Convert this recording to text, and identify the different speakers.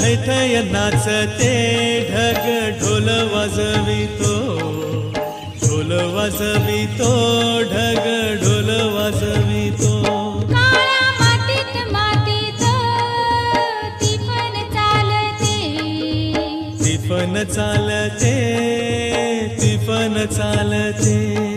Speaker 1: थै थै नाचते ढग ढोल वाजवितो, ढोल वाजवितो ढग ढोल वाजवितो.
Speaker 2: काळ्या मातीत मातीत तिफन चालते,
Speaker 1: तिफन चालते, तिफन चालते.